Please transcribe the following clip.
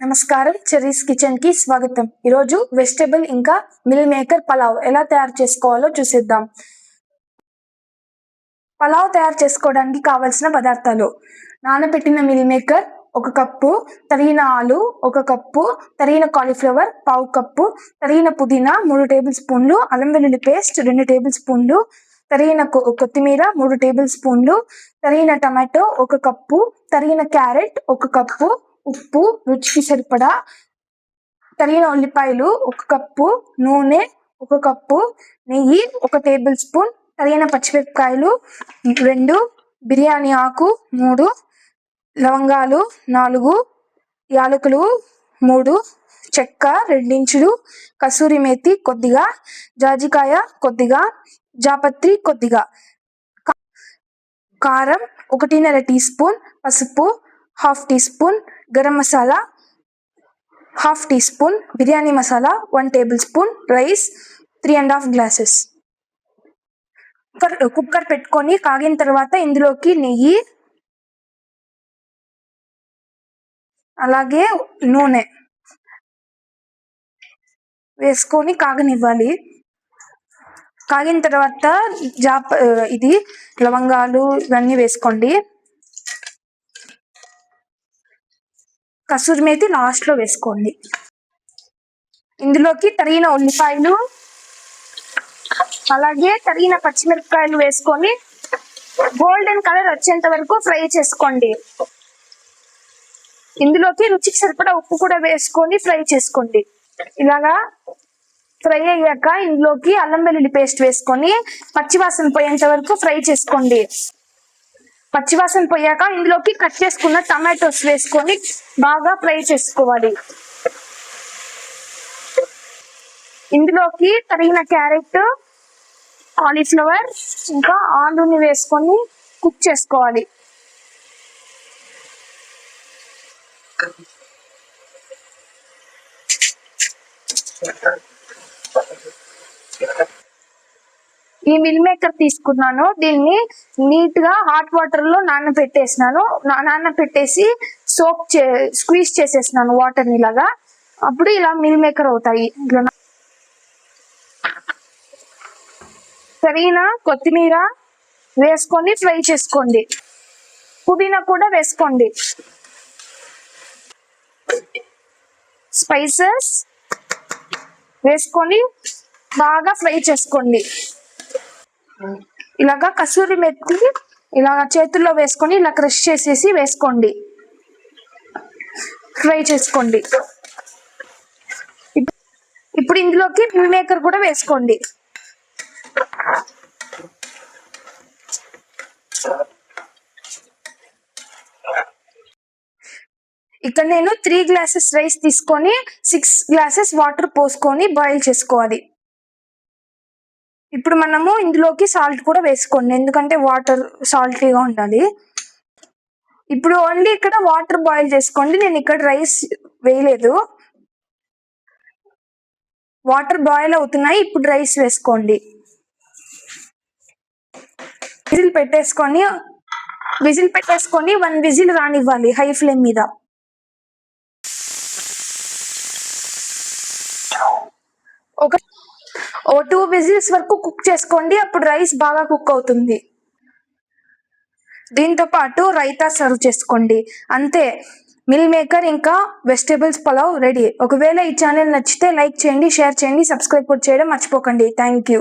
నమస్కారం, cherries kitchen కి స్వాగతం. ఈరోజు వెజిటబుల్ ఇంకా మిల్ మేకర్ పలావ్ ఎలా తయారు చేసుకోవాలో చూసేద్దాం. పలావ్ తయారు చేసుకోవడానికి కావలసిన పదార్థాలు: నానబెట్టిన మిల్ మేకర్ 1 కప్పు, తరిగిన ఆలు 1 కప్పు, తరిగిన కాలీఫ్లవర్ 1/2 కప్పు, తరిగిన పుదీనా 3 టేబుల్ స్పూన్లు, అల్లం వెల్లుల్లి పేస్ట్ 2 టేబుల్ స్పూన్లు, తరిగిన కొత్తిమీర 3 టేబుల్ స్పూన్లు, తరిగిన టమాటో 1 కప్పు, తరిగిన క్యారెట్ 1 కప్పు, ఉప్పు రుచికి సరిపడా, తరిగిన ఉల్లిపాయలు 1 కప్పు, నూనె 1 కప్పు, నెయ్యి 1 టేబుల్ స్పూన్, తరిగిన పచ్చిమిరపకాయలు 2, బిర్యానీ ఆకు 3, లవంగాలు 4, యాలకులు 3, చెక్క 2 ఇంచులు, కసూరి మేతి కొద్దిగా, జాజికాయ కొద్దిగా, జాపత్రి కొద్దిగా, కారం 1.5 టీ స్పూన్, పసుపు 1/2 teaspoon, garam masala 1/2 teaspoon, biryani masala 1 tablespoon, rice 3.5 glasses. Cooker పెట్టుకొని కాగిన తర్వాత ఇందులోకి నెయ్యి అలాగే నూనె వేసుకొని కాగనివ్వాలి. కాగిన తర్వాత ఇది లవంగాలు ఇవన్నీ వేసుకోండి. కసూరి మేతి లాస్ట్ లో వేసుకోండి. ఇందులోకి తరిగిన ఉల్లిపాయలు అలాగే తరిగిన పచ్చిమిరపకాయలు వేసుకొని గోల్డెన్ కలర్ వచ్చేంత వరకు ఫ్రై చేసుకోండి. ఇందులోకి రుచికి సరిపడా ఉప్పు కూడా వేసుకొని ఫ్రై చేసుకోండి. ఇలాగా ఫ్రై అయ్యాక ఇందులోకి అల్లం వెల్లుల్లి పేస్ట్ వేసుకొని పచ్చివాసన పోయేంత వరకు ఫ్రై చేసుకోండి. పచ్చివాసన పోయాక ఇందులోకి కట్ చేసుకున్న టమాటోస్ వేసుకొని బాగా ఫ్రై చేసుకోవాలి. ఇందులోకి తరిగిన క్యారెట్, కాలీఫ్లవర్ ఇంకా ఆలుని వేసుకొని కుక్ చేసుకోవాలి. ఈ మిల్ మేకర్ తీసుకున్నాను, దీన్ని నీట్ గా హాట్ వాటర్ లో నానబెట్టేసి స్క్వీజ్ చేసేసినాను వాటర్ ఇలాగా. అప్పుడు ఇలా మిల్ మేకర్ అవుతాయి. తరిగిన కొత్తిమీర వేసుకొని ఫ్రై చేసుకోండి. పుదీనా కూడా వేసుకోండి. స్పైసెస్ వేసుకొని బాగా ఫ్రై చేసుకోండి. ఇలాగా కసూరి మెత్తి ఇలా చేతుల్లో వేసుకొని ఇలా క్రష్ చేసేసి వేసుకోండి. ఫ్రై చేసుకోండి. ఇప్పుడు ఇందులోకి మిల్ మేకర్ కూడా వేసుకోండి. ఇక్కడ నేను 3 గ్లాసెస్ రైస్ తీసుకొని 6 గ్లాసెస్ వాటర్ పోసుకొని బాయిల్ చేసుకోవాలి. ఇప్పుడు మనము ఇందులోకి సాల్ట్ కూడా వేసుకోండి, ఎందుకంటే వాటర్ సాల్టీగా ఉండాలి. ఇప్పుడు ఓన్లీ ఇక్కడ వాటర్ బాయిల్ చేసుకోండి, నేను ఇక్కడ రైస్ వేయలేదు. వాటర్ బాయిల్ అవుతున్నాయి, ఇప్పుడు రైస్ వేసుకోండి. విజిల్ పెట్టేసుకొని 1 విజిల్ రానివ్వాలి హై ఫ్లేమ్ మీద. ఒక 2 విజిల్స్ వరకు కుక్ చేసుకోండి, అప్పుడు రైస్ బాగా కుక్ అవుతుంది. దీంతో పాటు రైతా సర్వ్ చేసుకోండి. అంతే, మిల్ మేకర్ ఇంకా వెజిటేబుల్స్ పలావ్ రెడీ. ఒకవేళ ఈ ఛానల్ నచ్చితే లైక్ చేయండి, షేర్ చేయండి, సబ్స్క్రైబ్ కూడా చేయడం మర్చిపోకండి. Thank you.